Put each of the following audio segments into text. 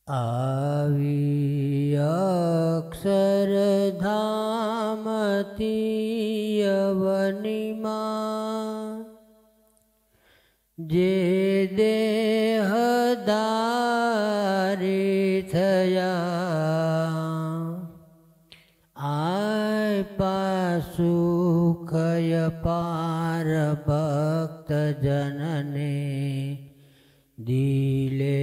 આવી અક્ષરધામથી યવનિમાં જે દેહધારી થયા આય પાસુખય પાર ભક્તજનને દિલે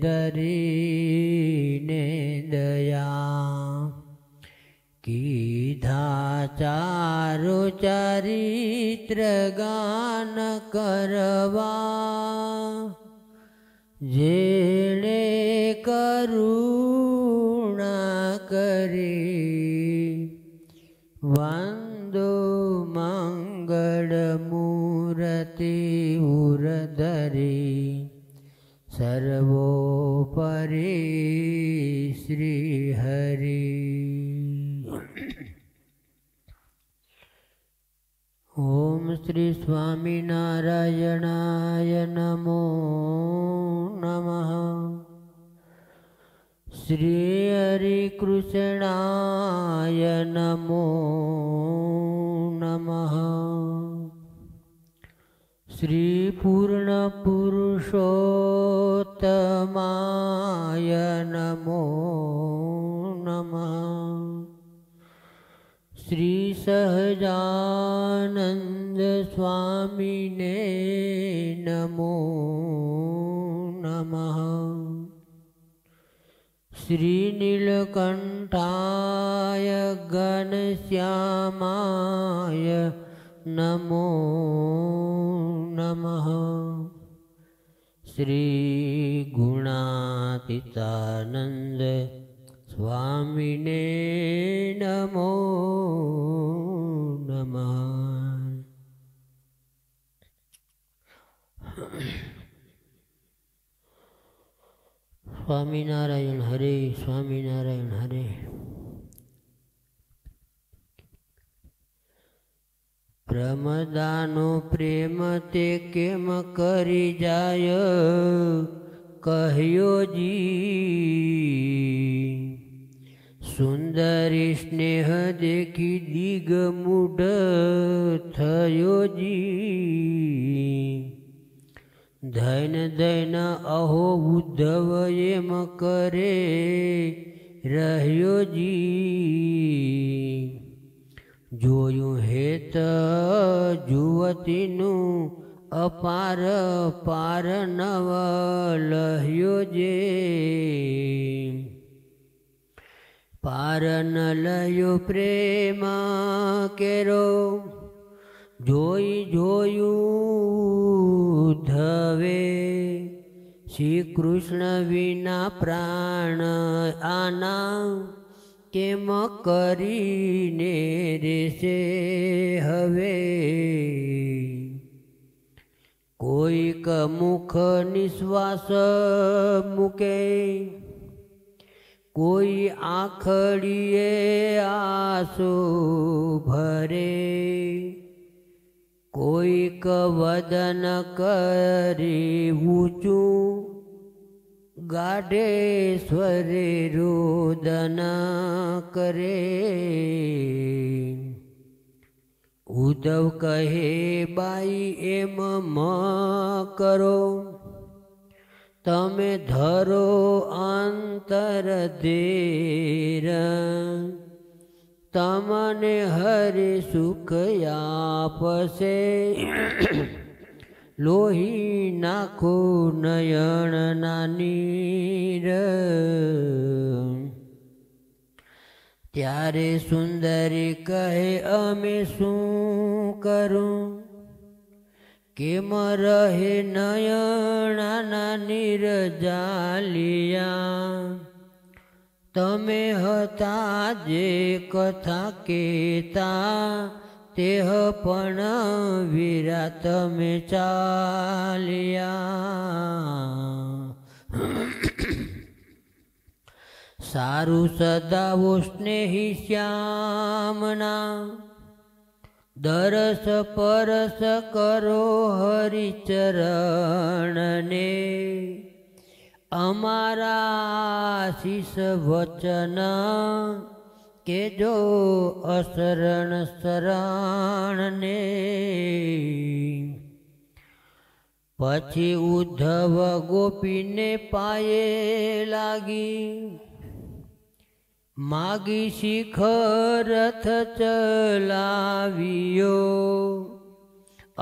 ધરીને દયા કીધા ચારો ચારિત્ર ગાન કરવા જેણે કરુણા કરી વંદો મંગળ મૂર્તિ ઉરધરી સર્વોપરી શ્રી હરિ. ઓમ શ્રી સ્વામિનારાયણાય નમો નમઃ. શ્રી હરિકૃષ્ણાય નમો નમઃ. શ્રી પૂર્ણ પુરુષોત્તમાય નમો નમઃ. શ્રી સહજાનંદ સ્વામીને નમો નમઃ. શ્રી નીલકંઠાય ઘનશ્યામાય નમો નમઃ. શ્રી ગુણાતીતાનંદ સ્વામીને નમો નમઃ. સ્વામિનારાયણ હરે, સ્વામિનારાયણ હરે. પ્રમદાનો પ્રેમ તે કેમ કરી જાય કહ્યો જી. સુંદરી સ્નેહ દેખી દિગમૂઢ થયો જી. ધૈન ધૈન અહો ઉદ્ધવ એમ કરે રહ્યો જી. જોયું હેત જુવતીનું અપાર પાર નવ લહ્યો જે. પાર ન લયો પ્રેમ કેરો જોઈ જોયું ધવે. શ્રી કૃષ્ણ વિના પ્રાણ આના કેમ કરીને રેશે હવે. કોઈક મુખ નિશ્વાસ મૂકે કોઈ આંખડીએ આંસુ ભરે. કોઈક વદન કરી ઊંચું ગાઢે સ્વરે રોદન કરે. ઉદ્ધવ કહે બાઈ એમ મ કરો તમે ધરો અંતર ધીર. તમને હરિ સુખ આપશે લોહી નાખો નયન નાનીર. ત્યારે સુંદરી કહે અમે શું કરું કેમ રહે નયના નિરજાલિયા. તમે હતા જે કથા કેતા તેહ પણ વીરા તમે ચાલ્યા. સારું સદાવો સ્નેહી શ્યામના દરસ પરસ કરો હરિચરણને. અમારા શીશ વચન કે જો અશરણ શરણ ને પછી ઉદ્ધવ ગોપીને પાયે લાગી માગી શિખર રથ ચલાવ્યો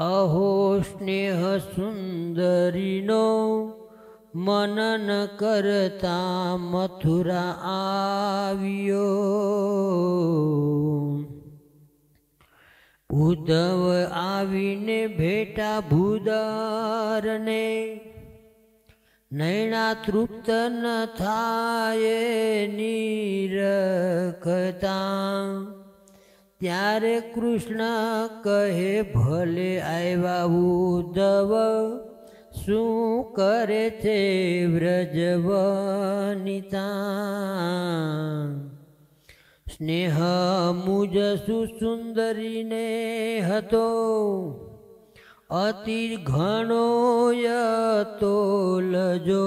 અહો સ્નેહ સુંદરીનો મનન કરતા મથુરા આવ્યો ઉદ્ધવ આવીને ભેટા ભૂદરને નૈણા તૃપ્ત ન થાય નિરખતા ત્યારે કૃષ્ણ કહે ભલે આવ્યા ઉદ્ધવ શું કરે છે વ્રજવનિતા સ્નેહ મુજ સુસુંદરીને હતો અતિ ઘણો યતોલજો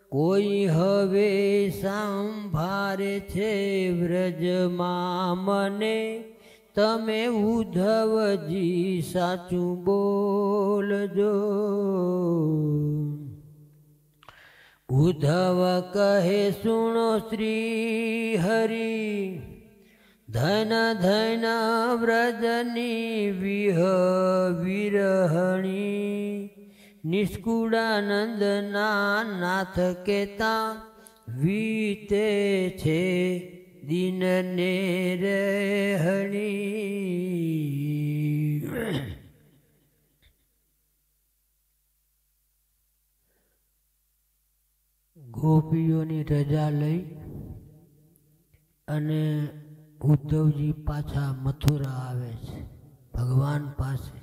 કોઈ હવે સંભારે છે વ્રજમાં મને તમે ઉદ્ધવજી સાચું બોલજો ઉદ્ધવ કહે સુણો શ્રી હરિ ધન ધન વ્રજની વિરહણી નિષ્કુળાનંદના નાથ કેતા વીતે છે દિન ને રહેણી ગોપીઓની રજા લઈ અને ઉદ્ધવજી પાછા મથુરા આવે છે ભગવાન પાસે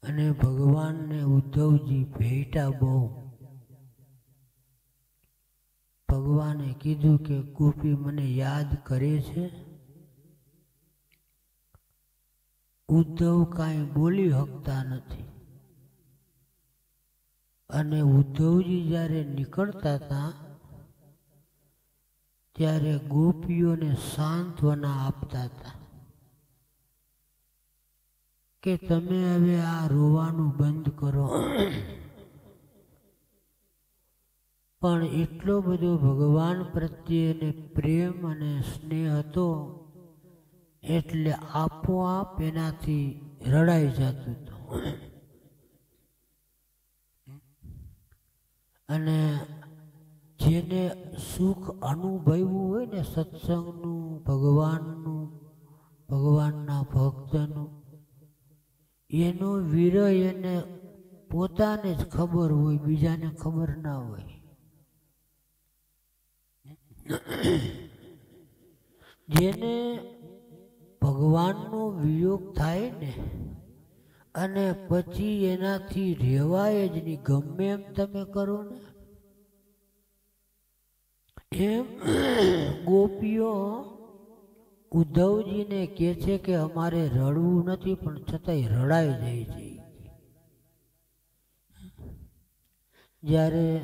અને ભગવાનને ઉદ્ધવજી ભેટા બહુ ભગવાને કીધું કે ગોપી મને યાદ કરે છે ઉદ્ધવ કાંઈ બોલી શકતા નથી અને ઉદ્ધવજી જ્યારે નીકળતા હતા ત્યારે ગોપીઓને સાંત્વના આપતા હતા કે તમે હવે આ રોવાનું બંધ કરો પણ એટલો બધો ભગવાન પ્રત્યેને પ્રેમ અને સ્નેહ હતો એટલે આપોઆપ એનાથી રડાઈ જતું હતું અને જેને સુખ અનુભવ્યું હોય ને સત્સંગનું ભગવાનના ભક્તનું એનો વિરહ એને પોતાને જ ખબર હોય બીજાને ખબર ના હોય જેને ભગવાનનો વિયોગ થાય ને અને પછી એનાથી રહેવાય જ નહીં ગમે એમ તમે કરો ને એમ ગોપીઓ ઉદ્ધવજીને કહે છે કે અમારે રડવું નથી પણ છતાંય રડાઈ જાય છે જ્યારે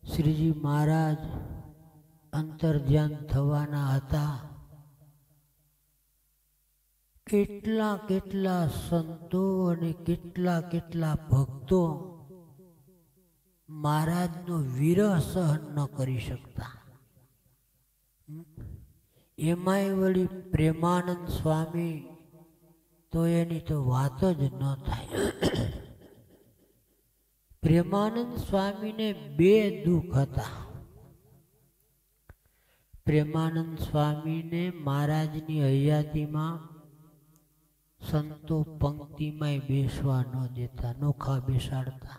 શ્રીજી મહારાજ અંતર્ધ્યાન થવાના હતા કેટલા કેટલા સંતો અને કેટલા ભક્તો મહારાજનો વિરહ સહન ન કરી શકતા એમાંય વળી પ્રેમાનંદ સ્વામી તો એની તો વાત જ ન થાય પ્રેમાનંદ સ્વામીને બે દુઃખ હતા પ્રેમાનંદ સ્વામીને મહારાજની હયાતીમાં સંતો પંક્તિમાં બેસવા ન દેતા નોખા બેસાડતા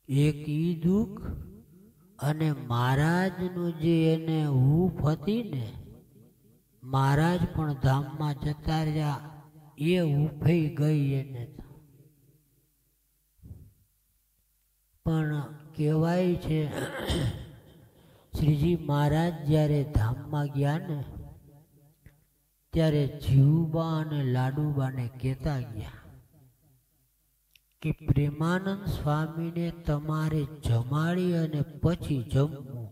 એક ઈ દુઃખ અને મહારાજનું જે એને હૂફ હતી ને મહારાજ પણ ધામમાં જતા રહ્યા એ હૂફે ગઈ એને પણ કહેવાય છે શ્રીજી મહારાજ જ્યારે ધામમાં ગયા ને ત્યારે જીવુબા અને લાડુબાને કહેતા ગયા કે પ્રેમાનંદ સ્વામીને તમારે જમાડી અને પછી જમવું.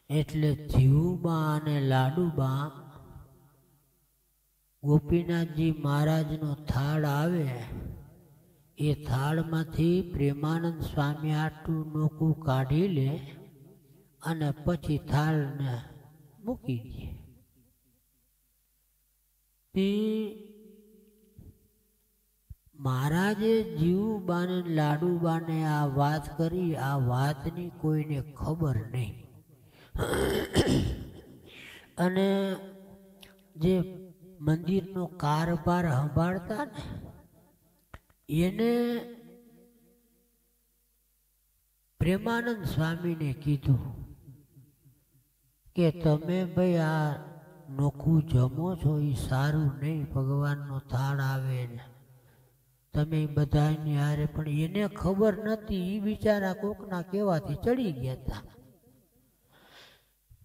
એટલે જીવુબા અને લાડુબા ગોપીનાથજી મહારાજનો થાળ આવે એ થાળમાંથી પ્રેમાનંદ સ્વામી આટલું નોખું કાઢી લે અને પછી થાળને મૂકી દે. તે મહારાજે જીવુબાને લાડુબાને આ વાત કરી. આ વાતની કોઈને ખબર નહીં. અને જે મંદિરનો કારભાર સંભાળતા ને એને પ્રેમાનંદ સ્વામીને કીધું કે તમે ભાઈ આ નોખું જમો છો એ સારું નહીં. ભગવાનનો થાળ આવે ને તમે બધાની હારે, પણ એને ખબર નથી. એ બિચારા કોકના કહેવાથી ચડી ગયા હતા.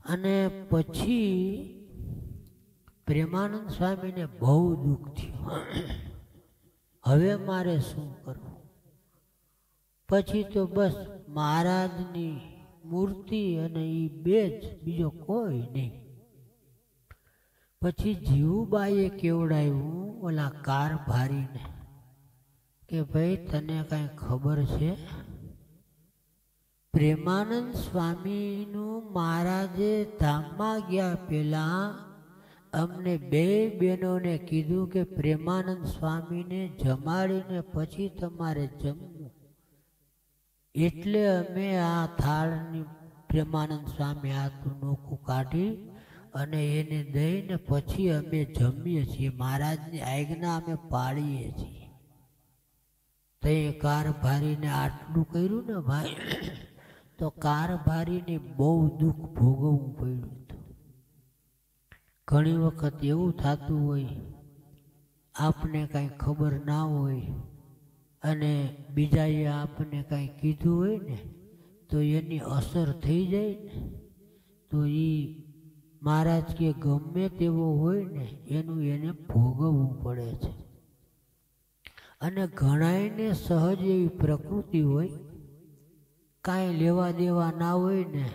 અને પછી પ્રેમાનંદ સ્વામીને બહુ દુઃખ થયું. હવે મારે શું કરવું? પછી તો બસ મહારાજની મૂર્તિ અને એ બે જ, બીજો કોઈ નહીં. પછી જીવુબાઈએ કેવડાવ્યું ઓલા કારભારીને કે ભાઈ તને કાંઈ ખબર છે? પ્રેમાનંદ સ્વામીનું મહારાજે ધામમાં ગયા પહેલા અમને બે બહેનોને કીધું કે પ્રેમાનંદ સ્વામીને જમાડીને પછી તમારે જમવું. એટલે અમે આ થાળની પ્રેમાનંદ સ્વામી હાથનું નોખું કાઢી અને એને દઈને પછી અમે જમીએ છીએ. મહારાજની આજ્ઞા અમે પાળીએ છીએ. તે કારભારીને આટલું કર્યું ને ભાઈ, તો કારભારીને બહુ દુઃખ ભોગવવું પડ્યું હતું. ઘણી વખત એવું થતું હોય, આપને કાંઈ ખબર ના હોય અને બીજાએ આપને કાંઈ કીધું હોય ને તો એની અસર થઈ જાય ને તો એ મહારાજ કે ગમે તેવો હોય ને એનું એને ભોગવવું પડે છે. અને ઘણાયને સહજ એવી પ્રકૃતિ હોય, કાંઈ લેવા દેવા ના હોય ને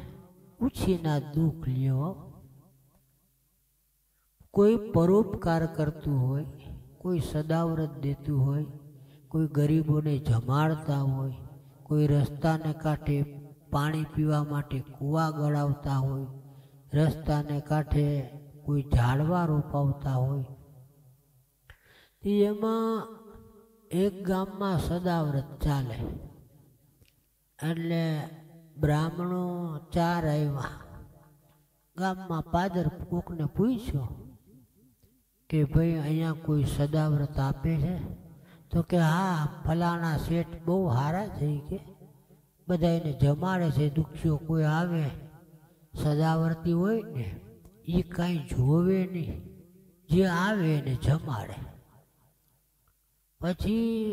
ઉછીના દુઃખ લેવા. કોઈ પરોપકાર કરતું હોય, કોઈ સદાવ્રત દેતું હોય, કોઈ ગરીબોને જમાડતા હોય, કોઈ રસ્તાને કાંઠે પાણી પીવા માટે કૂવા ગળાવતા હોય, રસ્તાને કાંઠે કોઈ ઝાડવા રોપાવતા હોય. એમાં એક ગામમાં સદાવ્રત ચાલે. એટલે બ્રાહ્મણો 4 આવ્યા. ગામમાં પાદર કોકને પૂછ્યો કે ભાઈ અહીંયા કોઈ સદાવ્રત આપે છે? તો કે હા, ફલાણા શેઠ બહુ સારા છે કે બધા એને જમાડે છે. દુખ્યો કોઈ આવે સદાવ્રતી હોય ને એ કાંઈ જોવે નહીં, જે આવે એને જમાડે. પછી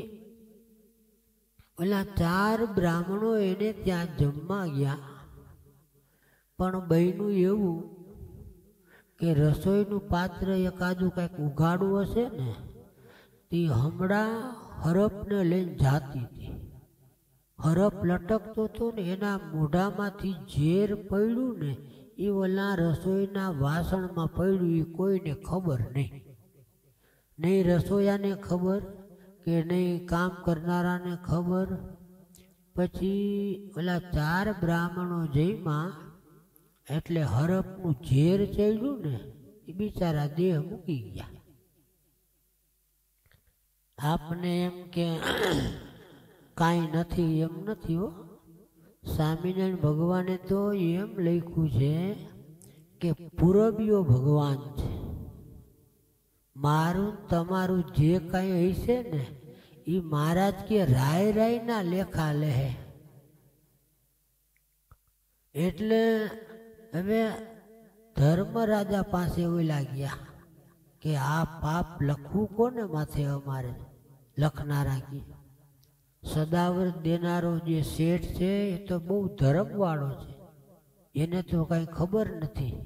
ઓલા 4 બ્રાહ્મણો એને ત્યાં જમવા ગયા. પણ બહેનું એવું કે રસોઈનું પાત્ર એકાદું કંઈક ઉઘાડું હશે ને તે હમણાં હરપને લઈને જાતી હતી. હરપ લટકતો હતો ને એના મોઢામાંથી ઝેર પડ્યું ને એ ઓલા રસોઈના વાસણમાં પડ્યું. એ કોઈને ખબર નહીં. નહીં રસોયાને ખબર કે નહીં કામ કરનારાને ખબર. પછી ઓલા 4 બ્રાહ્મણો જઈમાં એટલે હરપનું ઝેર ચડ્યું ને એ બિચારા દેહ મૂકી ગયા. આપને એમ કે કાંઈ નથી, એમ નથી હો. સ્વામિનારાયણ ભગવાને તો એમ લખ્યું છે કે પૂરબીઓ ભગવાન છે. મારું તમારું જે કાંઈ હશે ને એ મહારાજ કે રાય રાયના લેખા લે. એટલે હવે ધર્મરાજા પાસે ઓલા ગયા કે આ પાપ લખવું કોને માથે? અમારે લખનારા કે સદાવ્રત દેનારો જે શેઠ છે એ તો બહુ ધર્મવાળો છે, એને તો કાંઈ ખબર નથી.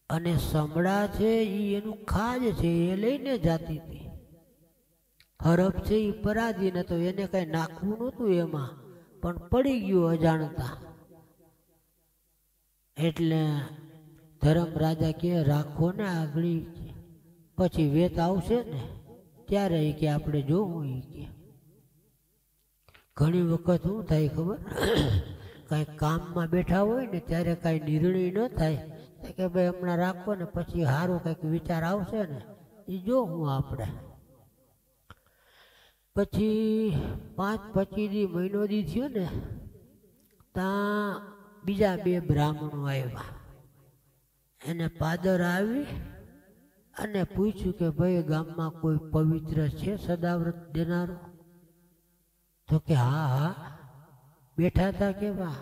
અને સમડા છે એ એનું ખાજ છે, એ લઈને જાતી હતી. હરફ છે એ પરાધીન હતો, એને કઈ નાખવું નહોતું એમાં, પણ પડી ગયું અજાણતા. એટલે ધર્મ રાજા કે રાખો ને આગળ, પછી વેત આવશે ને ત્યારે કે આપણે જોવું. એ કે ઘણી વખત શું થાય ખબર, કાંઈ કામમાં બેઠા હોય ને ત્યારે કાંઈ નિર્ણય ન થાય કે ભાઈ હમણાં રાખો ને પછી સારું કંઈક વિચાર આવશે ને એ જોવું આપણે. પછી 5-25 દી મહિનો દી થયો ને ત્યાં બીજા 2 બ્રાહ્મણો આવ્યા. એને પાદર આવી અને પૂછ્યું કે ભાઈ ગામમાં કોઈ પવિત્ર છે સદાવ્રત દેનારો? તો કે હા, બેઠા હતા કેવા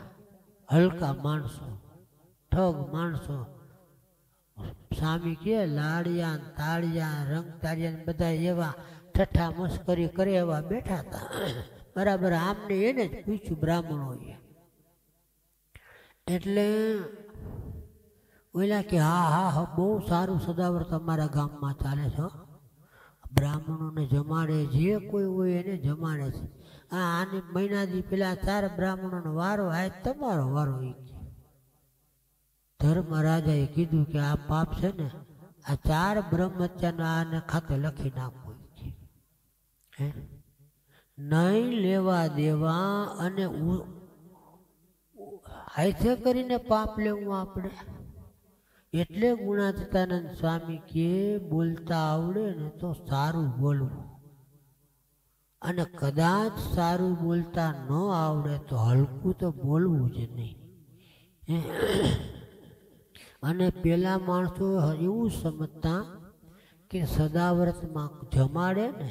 હલકા માણસો, ઠગ માણસો. સ્વામી કે લાડિયા તાળિયા રંગ તાળિયા બધા એવા ઠઠ્ઠા મસ્કરી કરે એવા બેઠા હતા. બરાબર આમને એને જ પૂછ્યું બ્રાહ્મણોએ. એટલે ઓલા કે હા બહુ સારું સદાવ્રત અમારા ગામમાં ચાલે છે. બ્રાહ્મણોને જમાડે, જે કોઈ હોય એને જમાડે છે. આની મહિનાથી પેલા 4 બ્રાહ્મણોનો વારો, આજ તમારો વારો. ધર્મ રાજાએ કીધું કે આ પાપ છે ને, આ 4 બ્રહ્મચાર્યના આને ખાતે લખી નાખવું. નહીં લેવા દેવા અને હાથે કરીને પાપ લેવું આપણે. એટલે ગુણાતીતાનંદ સ્વામી કે બોલતા આવડે ને તો સારું બોલવું, અને કદાચ સારું બોલતા ન આવડે તો હલકું તો બોલવું જ નહીં. અને પેલા માણસો એવું સમજતા કે સદાવ્રતમાં જમાડે ને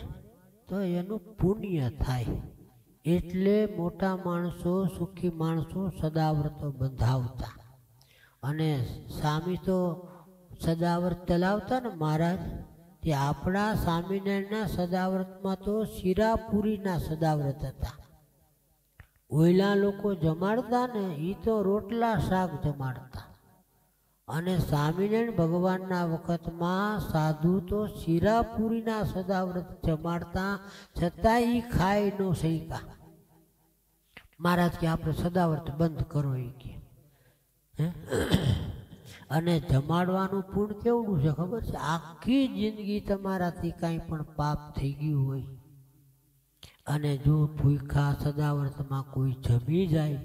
તો એનું પુણ્ય થાય, એટલે મોટા માણસો સુખી માણસો સદાવ્રતો બંધાવતા. અને સ્વામી તો સદાવ્રત ચલાવતા ને મહારાજ, તે આપણા સ્વામિનારાયણના સદાવ્રતમાં તો શિરાપુરીના સદાવ્રત હતા. ઓયલા લોકો જમાડતા ને એ તો રોટલા શાક જમાડતા, અને સ્વામિનારાયણ ભગવાનના વખતમાં સાધુ તો શિરાપુરીના સદાવ્રત જમાડતા, છતાં એ ખાઈ ન શક્યા. મહારાજ કે આપણે સદાવ્રત બંધ કરો એ કે. અને જમાડવાનું પૂર્ણ કેવડું છે ખબર છે? આખી જિંદગી તમારાથી કાંઈ પણ પાપ થઈ ગયું હોય અને જો ભૂખા સદાવ્રતમાં કોઈ જમી જાય,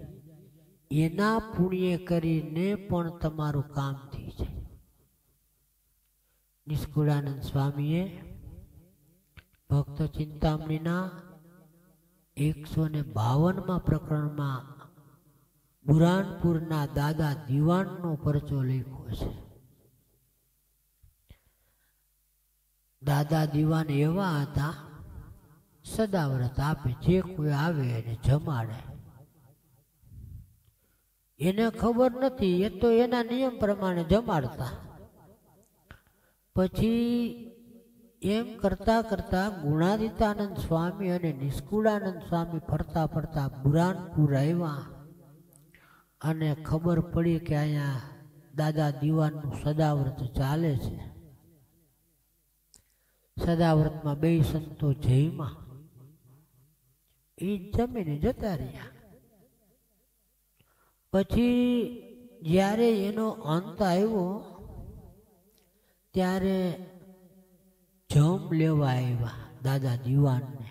એના પુણ્ય કરીને પણ તમારું કામ થઈ જાય. નિષ્કુળાનંદ સ્વામીએ ભક્ત ચિંતામણીના 152માં પ્રકરણમાં બુરાનપુરના દાદા દીવાનનો પરચો લખ્યો છે. દાદા દીવાન એવા હતા, સદાવ્રત આપે, જે કોઈ આવે એને જમાડે. એને ખબર નથી, એ તો એના નિયમ પ્રમાણે જમાડતા. પછી એમ કરતા કરતા ગુણાતીતાનંદ સ્વામી અને નિષ્કુળાનંદ સ્વામી ફરતા ફરતા બુરાનપુર આવ્યા, અને ખબર પડી કે અહીંયા દાદા દીવાનનું સદાવ્રત ચાલે છે. સદાવ્રતમાં 2 સંતો જયમાં એ જમીને જતા રહ્યા. પછી જ્યારે એનો અંત આવ્યો ત્યારે જમ લેવા આવ્યા દાદા દીવાનને.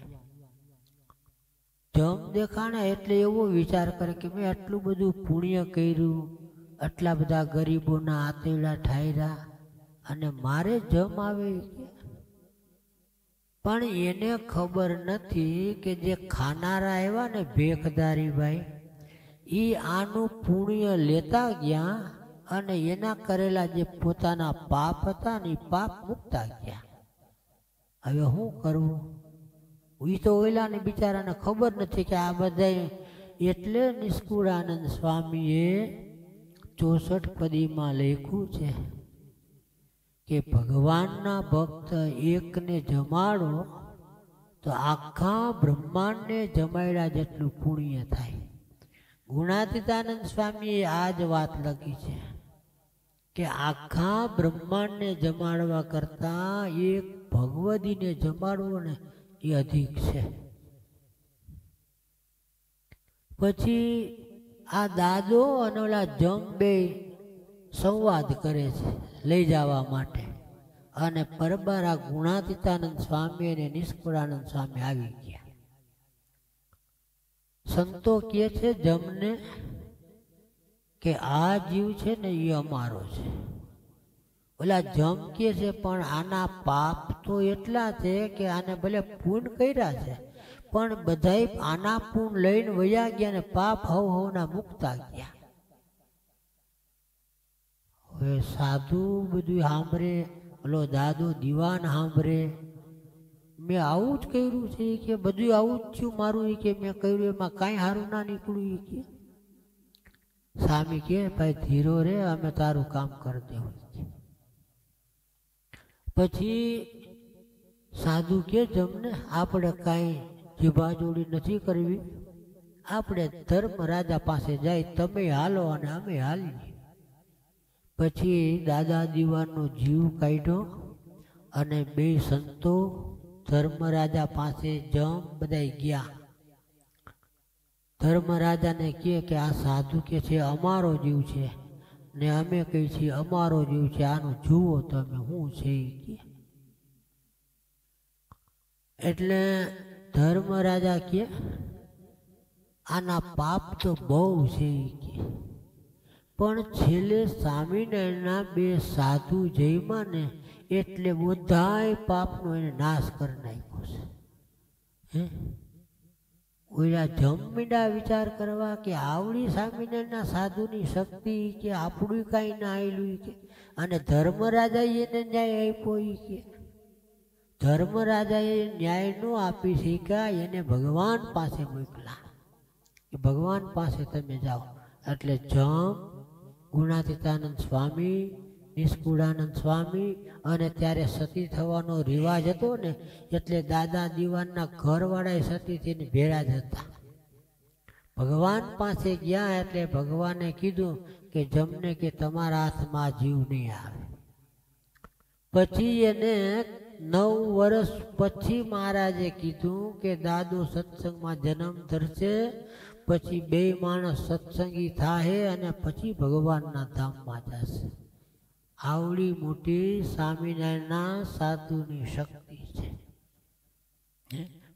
જમ દેખાણા એટલે એવો વિચાર કરે કે મેં આટલું બધું પુણ્ય કર્યું, આટલા બધા ગરીબોના આતેડા ઠાયરા, અને મારે જમ આવે. પણ એને ખબર નથી કે જે ખાનારા આવ્યા ને ભેખધારી ભાઈ, એ આનું પુણ્ય લેતા ગયા અને એના કરેલા જે પોતાના પાપ હતા ને એ પાપ મૂકતા ગયા. હવે શું કરવું? એ તો ઓયલાને બિચારાને ખબર નથી કે આ બધા. એટલે નિષ્કુળાનંદ સ્વામીએ 64 પદીમાં લખ્યું છે કે ભગવાનના ભક્ત એકને જમાડો તો આખા બ્રહ્માંડને જમાડ્યા જેટલું પુણ્ય થાય. ગુણાતીતાનંદ સ્વામીએ આ જ વાત લખી છે કે આખા બ્રહ્માંડને જમાડવા કરતા એક ભગવદીને જમાડવો ને એ અધિક છે. પછી આ દાદો અને ઓલા જમ બે સંવાદ કરે છે લઈ જવા માટે, અને બરાબર આ ગુણાતીતાનંદ સ્વામી અને નિષ્કુળાનંદ સ્વામી આવી ગયા. સંતો કહે છે જમને કે આ જીવ છે ને એ અમારો છે. ઓલા જમ કહે છે પણ આના પાપ તો એટલા છે કે આને ભલે પૂર્ણ કર્યા છે પણ બધાય આના પૂર્ણ લઈને વયા ગયા ને પાપ હવના મુકતા ગયા. હવે સાધુ બધું સાંભળે, ઓલો દાદો દીવાન સાંભળે, મેં આવું જ કર્યું છે કે બધું આવું જ થયું મારું, કે મેં કર્યું એમાં કાંઈ સારું ના નીકળ્યું કે. સ્વામી કે ભાઈ ધીરો રે, અમે તારું કામ કરી દેવું. પછી સાધુ કે જમને આપણે કાંઈ જીભાજોડી નથી કરવી, આપણે ધર્મ રાજા પાસે જાય, તમે હાલો અને અમે હાલીએ. પછી દાદા દીવાનનો જીવ કાઢ્યો અને બે સંતો ધર્મરાજા પાસે જમ બધા ગયા. ધર્મરાજાને કહે કે આ સાધુ કે છે અમારો જીવ છે ને અમે કહી છીએ અમારો જીવ છે, આનું જુઓ તમે શું છે કે. એટલે ધર્મરાજા કે આના પાપ તો બહુ છે કે, પણ છેલ્લે સ્વામિનારાયણના બે સાધુ જઈમાં ને એટલે બધાય પાપનો એને નાશ કરી નાખ્યો છે. ઓલા જમીડા વિચાર કરવા કે આવડી સ્વામિનારાયણના સાધુની શક્તિ કે આપણું કાંઈ ના આવેલું કે, અને ધર્મરાજાએ એને ન્યાય આપ્યો કે. ધર્મરાજાએ ન્યાય ન આપી શક્યા, એને ભગવાન પાસે મોકલા કે ભગવાન પાસે તમે જાઓ. એટલે જમ ગુણાતીતાનંદ સ્વામી, નિષ્કુળાનંદ સ્વામી, અને ત્યારે સતી થવાનો રિવાજ હતો ને એટલે દાદા દીવાનના ઘરવાળા સતી થઈને ભેળા જ હતા. ભગવાન પાસે ગયા એટલે ભગવાને કીધું કે જમને કે તમારા હાથમાં જીવ નહીં આવે. પછી એને 9 વર્ષ પછી મહારાજે કીધું કે દાદો સત્સંગમાં જન્મ ધરશે, પછી બે માણસ સત્સંગી થાય અને પછી ભગવાનના ધામમાં જશે. આવડી મોટી સ્વામિનારાયણના સાધુની શક્તિ છે,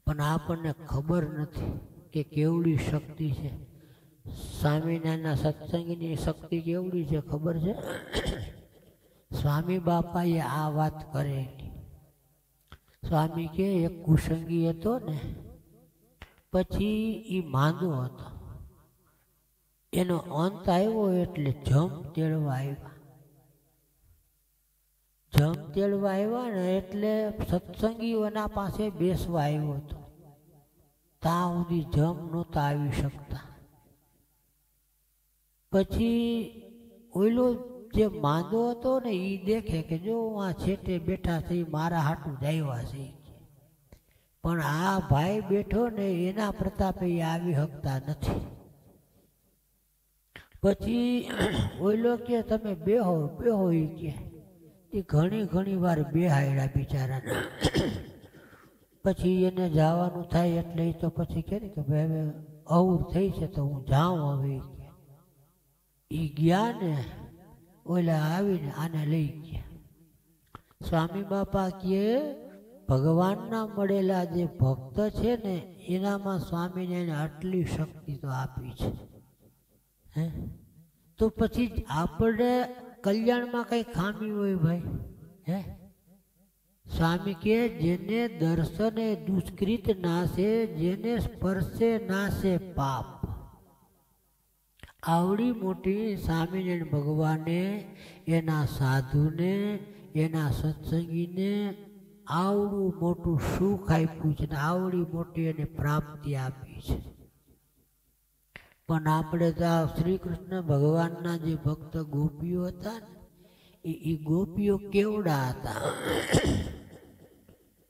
પણ આપણને ખબર નથી કે કેવડી શક્તિ છે. સ્વામિનારાયણના સત્સંગીની શક્તિ કેવડી છે ખબર છે? સ્વામી બાપાએ આ વાત કરેલી. સ્વામી કે એક કુસંગી હતો ને, પછી એ માંદો હતો, એનો અંત આવ્યો એટલે જમ તેડવા આવ્યા. જમ તેડવા આવ્યા ને એટલે સત્સંગીઓના પાસે બેસવા આવ્યો હતો. ત્યાં સુધી જમ નહોતા આવી શકતા. પછી ઓલો જે માંદો હતો ને એ દેખે કે જો આ છેટે બેઠા છે મારા હાટું જ આવ્યા છે, પણ આ ભાઈ બેઠો ને એના પ્રતાપે એ આવી શકતા નથી. પછી ઓલો કે તમે બેહો બેહો એ કે. એ ઘણી વાર બેહાડ્યા બિચારાને. પછી એને જવાનું થાય એટલે એ તો પછી કહે કે ભાઈ હવે અવર થઈ છે તો હું જાઉં હવે. એ ગયા ને ઓલા આવીને આને લઈ ગયા. સ્વામી બાપા કહે ભગવાનના મળેલા જે ભક્ત છે ને એનામાં સ્વામીને એને આટલી શક્તિ તો આપી છે. તો પછી આપણે કલ્યાણમાં કઈ ખામી હોય ભાઈ? સ્વામી કે જેને દર્શને દુષ્કૃત નાશે, જેને સ્પર્શે નાશે પાપ. આવડી મોટી સ્વામિનારાયણ ભગવાને એના સાધુને, એના સત્સંગીને આવડું મોટું સુખ આપ્યું છે ને આવડી મોટી એને પ્રાપ્તિ આપી છે. પણ આપણે તો શ્રી કૃષ્ણ ભગવાનના જે ભક્ત ગોપીઓ હતા ને એ ગોપીઓ કેવડા હતા.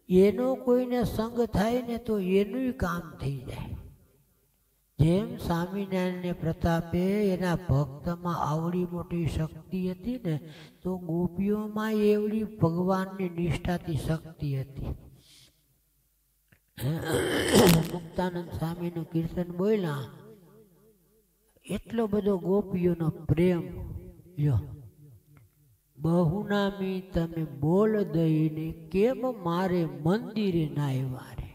એનો કોઈને સંગ થાય ને તો એનું કામ થઈ જાય. જેમ સ્વામિનારાયણને પ્રતાપે એના ભક્તમાં આવડી મોટી શક્તિ હતી ને તો ગોપીઓમાં એવડી ભગવાનની નિષ્ઠાથી શક્તિ હતી. મુક્તાનંદ સ્વામીનું કીર્તન બોલ્યા, એટલો બધો ગોપીઓનો પ્રેમ. લ્યો, બહુનામી તમે બોલ દઈને કેમ મારે મંદિરે ના આવ્યા રે?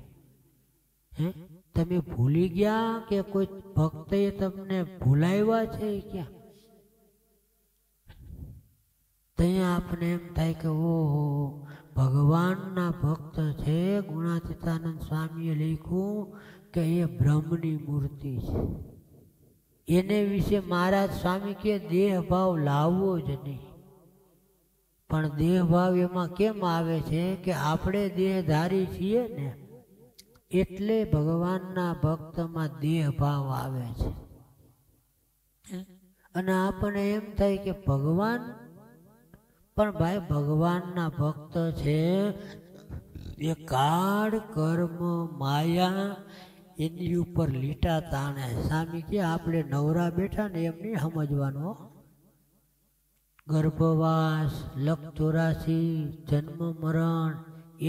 હે, તમે ભૂલી ગયા કે કોઈ ભક્તે તમને ભૂલાવ્યા છે ક્યાં? ત્યાં આપણે એમ થાય કે ઓહો, ભગવાનના ભક્ત છે. ગુણાતીતાનંદ સ્વામીએ લખ્યું કે એ બ્રહ્મની મૂર્તિ છે. એને વિશે મહારાજ સ્વામી કે દેહ ભાવ લાવવો જ નહીં. પણ દેહ ભાવ એમાં કેમ આવે છે કે આપણે દેહધારી છીએ ને, એટલે ભગવાનના ભક્તમાં દેહ ભાવ આવે છે. અને આપણને એમ થાય કે ભગવાન, પણ ભાઈ ભગવાનના ભક્ત છે એ કાળ કર્મ માયા એની ઉપર લીટા તાણે. સ્વામી કે આપણે નવરા બેઠા ને એમ નહીં સમજવાનું. ગર્ભવાસ, લખ 84, જન્મ મરણ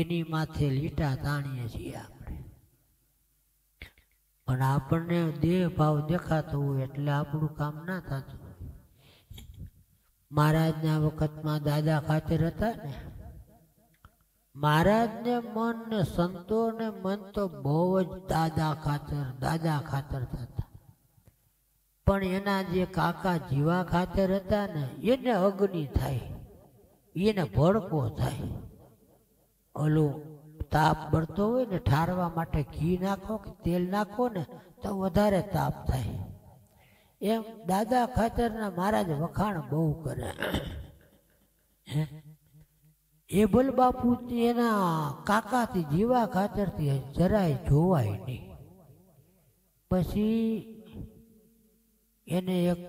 એની માથે લીટા તાણીએ છીએ આપણે. પણ આપણને દેહ ભાવ દેખાતો હોય એટલે આપણું કામ ના થતું. મહારાજના વખતમાં દાદા ખાતર હતા ને, મહારાજને મન ને સંતોને મન તો બહુ જ દાદા ખાતર થતા. પણ એના જે કાકા જીવા ખાતર હતા ને, એને અગ્નિ થાય, એને ભડકો થાય. ઓલું તાપ બળતો હોય ને, ઠારવા માટે ઘી નાખો કે તેલ નાખો ને તો વધારે તાપ થાય. એમ દાદા ખાતરના મહારાજ વખાણ બહુ કરે. એ બોલ બાપુ એના કાકાથી જીવા ખાતરથી જરાય જોવાય નહીં. પછી એને એક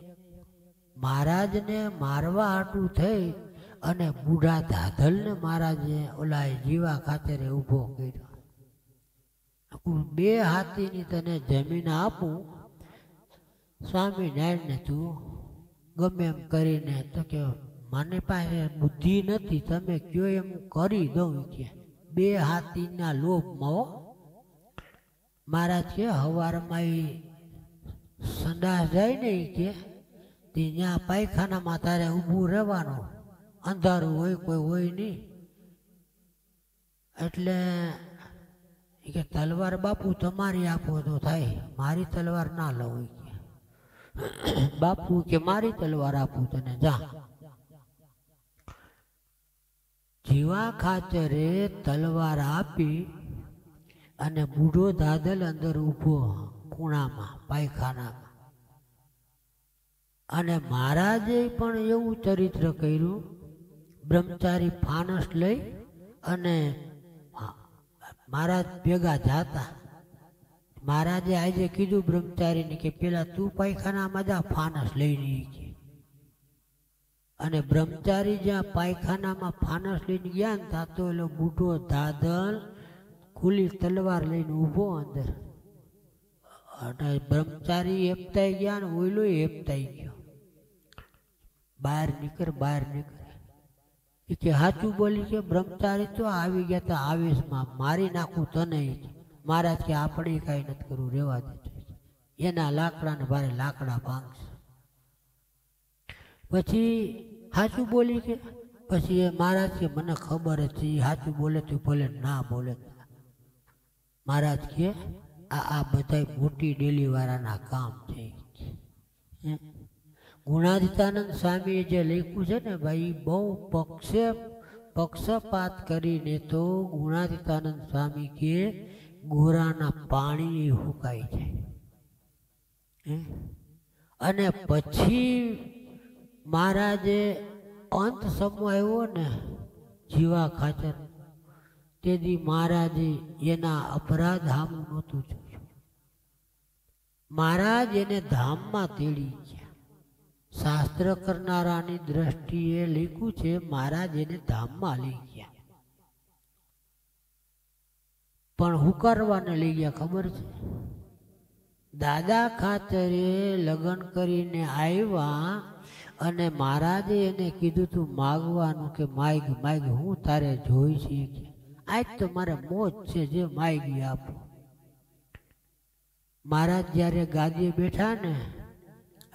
મહારાજને મારવા હાટું થઈ અને બુઢા ધાધલને મહારાજે ઓલા જીવા ખાતરે ઊભો કર્યો. 2 હાથીની તને જમીન આપું સ્વામિનારાયણને, તું ગમે એમ કરીને. તો કે મને પાસે બુદ્ધિ નથી, તમે કયો એમ હું કરી દઉં કે. 2 હાથીના લોભમાં મહારાજ કે હવારમાં એ સંડાસ જાય ને કે ત્યાં પાયખાનામાં તારે ઊભું રહેવાનું, અંધારું હોય, કોઈ હોય નહીં. એટલે કે તલવાર બાપુ તમારી આપો તો થાય, મારી તલવાર ના લઉં કે. બાપુ કે મારી તલવાર આપું તને, જા. જીવા ખાચરે તલવાર આપી અને બુઢો દાદલ અંદર ઊભો ખૂણામાં પાયખાનામાં. અને મહારાજે પણ એવું ચરિત્ર કર્યું. બ્રહ્મચારી ફાનસ લઈ અને મહારાજ ભેગા જાતા. મહારાજે આજે કીધું બ્રહ્મચારીને કે પેલા તું પાયખાનામાં જા, ફાનસ લઈને કે. અને બ્રહ્મચારી જ્યાં પાયખાનામાં ફાનસ લઈને ગયા ને, ત્યાં તો એલો બુઢો દાદલ ખુલ્લી તલવાર લઈને ઊભો અંદર. બ્રહ્મચારી એપતાઈ ગયા ને ઓઈલો એપતાઈ ગયો. બહાર નીકળ. એ કે સાચું બોલી કે બ્રહ્મચારી તો આવી ગયા તા આવેશમાં, મારી નાખું તને. મહારાજ કે આપણે કાંઈ નથી કરવું, રેવા દે. એના લાકડાને ભારે લાકડા ભાંગશે. પછી સાચું બોલી કે પછી એ મહારાજ કે મને ખબર જ છે સાચું બોલે તો ભલે ના બોલે. મહારાજ કે આ બધા મોટી ડેલી વાળાના કામ છે. ગુણાતીતાનંદ સ્વામીએ જે લખ્યું છે ને ભાઈ, બહુ પક્ષપાત કરીને તો ગુણાતીતાનંદ સ્વામી કે ગોરાના પાણી હુકાઈ જાય. અને પછી મહારાજે અંત સમય આવ્યો ને જીવા ખાચર, તેથી મહારાજે એના અપરાધ સામું નહોતું જોયું. મહારાજ એને ધામમાં તેડી ગયા. શાસ્ત્ર કરનારાની દ્રષ્ટિએ લખ્યું છે મહારાજ એને ધામમાં લઈ ગયા. પણ હું કરવાને લઈ ગયા ખબર છે? દાદા ખાતરે લગ્ન કરીને આવ્યા અને મહારાજે એને કીધું તું માગવાનું કે માગ હું તારે જોઈ છે. આજ તો મારે મોજ છે, જે માગી આપો. મહારાજ જ્યારે ગાદીએ બેઠા ને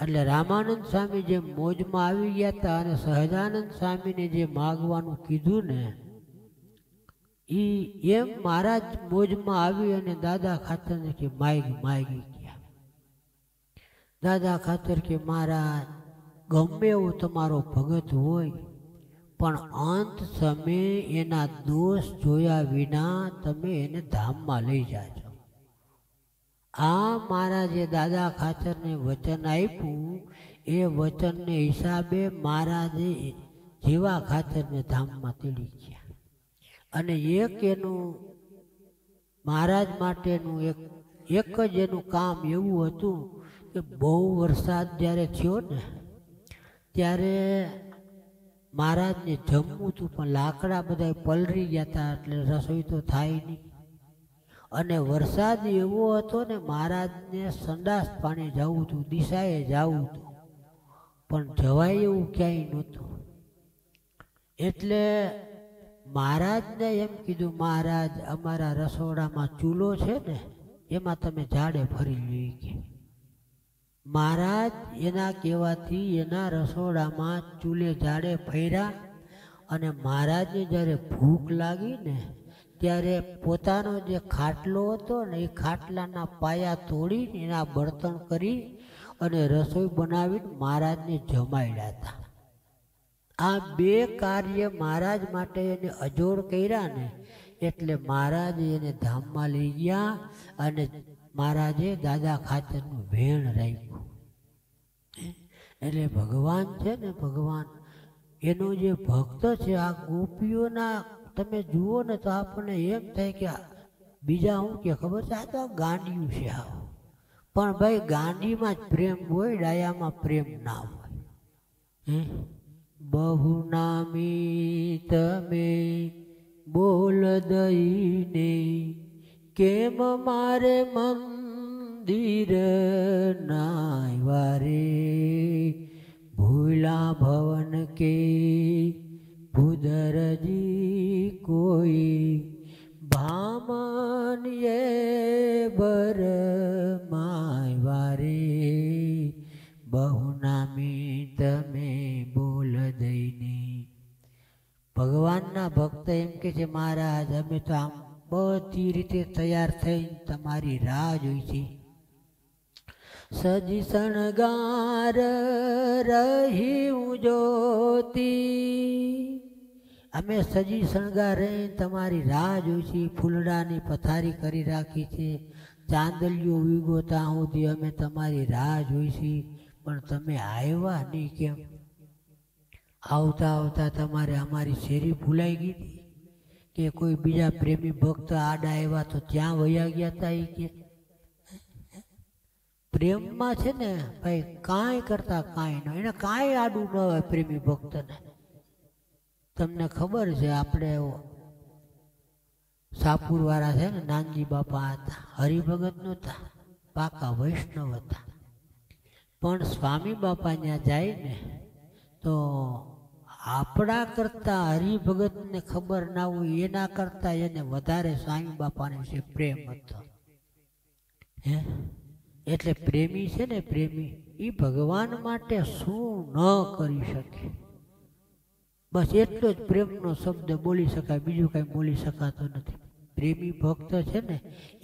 એટલે રામાનંદ સ્વામી જે મોજમાં આવી ગયા હતા અને સહજાનંદ સ્વામીને જે માગવાનું કીધું ને એમ મહારાજ મોજમાં આવી અને દાદા ખાતરને કે માગી ગયા. દાદા ખાતર કે મહારાજ ગમે એવો તમારો ભગત હોય પણ અંત સમયે એના દોષ જોયા વિના તમે એને ધામમાં લઈ જાજો. આ મહારાજે દાદા ખાચરને વચન આપ્યું. એ વચનને હિસાબે મહારાજે જેવા ખાચરને ધામમાં તેડી ગયા. અને એક એનું મહારાજ માટેનું એક જ એનું કામ એવું હતું કે બહુ વરસાદ જ્યારે થયો ને ત્યારે મહારાજને જમવું હતું પણ લાકડા બધા પલરી ગયા હતા એટલે રસોઈ તો થાય નહીં. અને વરસાદ એવો હતો ને મહારાજને સંડાસ પાણી જવું હતું, દિશાએ જવું હતું પણ જવાય એવું ક્યાંય નહોતું. એટલે મહારાજને એમ કીધું, મહારાજ અમારા રસોડામાં ચૂલો છે ને એમાં તમે ઝાડે ફરી લઈ ગયા. મહારાજ એના કહેવાથી એના રસોડામાં ચૂલે ઝાડે ફર્યા. અને મહારાજને જ્યારે ભૂખ લાગી ને ત્યારે પોતાનો જે ખાટલો હતો ને એ ખાટલાના પાયા તોડી એના બળતણ કરી અને રસોઈ બનાવીને મહારાજને જમાડ્યા હતા. આ બે કાર્ય મહારાજ માટે એને અજોડ કર્યા ને એટલે મહારાજે એને ધામમાં લઈ ગયા અને મહારાજે દાદા ખાચરનું વેણ રાખ્યું. એટલે ભગવાન છે ને, ભગવાન એનો જે ભક્ત છે આ ગોપીઓના તમે જુઓ ને તો આપણને એમ થાય કે બીજા શું કે ખબર છે, આ તો ગાંડિયું છે આવ. પણ ભાઈ ગાંડીમાં જ પ્રેમ હોય, ડાયામાં પ્રેમ ના હોય. બહુ નામી તમે બોલ દઈને કેમ મારે મંદિર નાય વારે ભૂલા ભવન કે ભૂધરજી કોઈ ભામનીએ બર માય વારે બહુ નામી તમે બોલ દઈને. ભગવાનના ભક્ત એમ કે છે, મહારાજ અમે તો આમ બધી રીતે તૈયાર થઈને તમારી રાહ જોઈ છે. સજી શણગાર રહી જોતી અમે સજી શણગાર રહીને તમારી રાહ જોઈ છે. ફૂલડાની પથારી કરી રાખી છે, ચાંદલિયો વીગો ત્યાં સુધી અમે તમારી રાહ જોઈ છે. પણ તમે આવ્યા નહીં કેમ? આવતા આવતા તમારે અમારી શેરી ભૂલાઈ ગઈ કે કોઈ બીજા પ્રેમી ભક્ત આડા આવ્યા તો ત્યાં વયા ગયા હતા? એ કે પ્રેમમાં છે ને ભાઈ કાંઈ કરતા કાંઈ ન, એને કાંઈ આડું ન હોય પ્રેમી ભક્તને. તમને ખબર છે આપણે સાપુર વાળા છે ને નાનજી બાપા હતા, હરિભગત નહોતા, પાકા વૈષ્ણવ હતા. પણ સ્વામી બાપા ત્યાં જાય ને તો આપણા કરતા હરિભગતને ખબર ના હોય એના કરતા એને વધારે સ્વામી બાપાને વિશે પ્રેમ હતો. હે એટલે પ્રેમી છે ને, પ્રેમી એ ભગવાન માટે શું ન કરી શકે. બસ એટલો જ પ્રેમનો શબ્દ બોલી શકાય, બીજું કાંઈ બોલી શકાતો નથી. પ્રેમી ભક્ત છે ને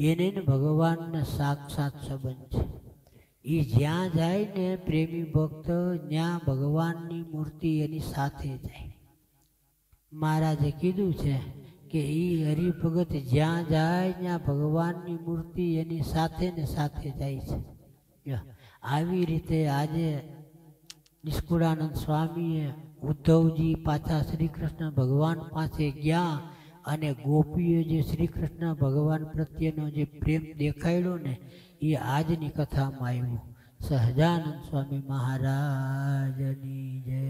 એને ભગવાનને સાક્ષાત સંબંધ છે. એ જ્યાં જાય ને પ્રેમી ભક્ત ત્યાં ભગવાનની મૂર્તિ એની સાથે જાય. મહારાજે કીધું છે કે એ હરિભગત જ્યાં જાય ત્યાં ભગવાનની મૂર્તિ એની સાથે ને સાથે જાય છે. આવી રીતે આજે નિષ્કુળાનંદ સ્વામીએ ઉદ્ધવજી પાછા શ્રી કૃષ્ણ ભગવાન પાસે ગયા અને ગોપીએ જે શ્રી કૃષ્ણ ભગવાન પ્રત્યેનો જે પ્રેમ દેખાડ્યો ને એ આજની કથામાં આવ્યું. સહજાનંદ સ્વામી મહારાજની જય.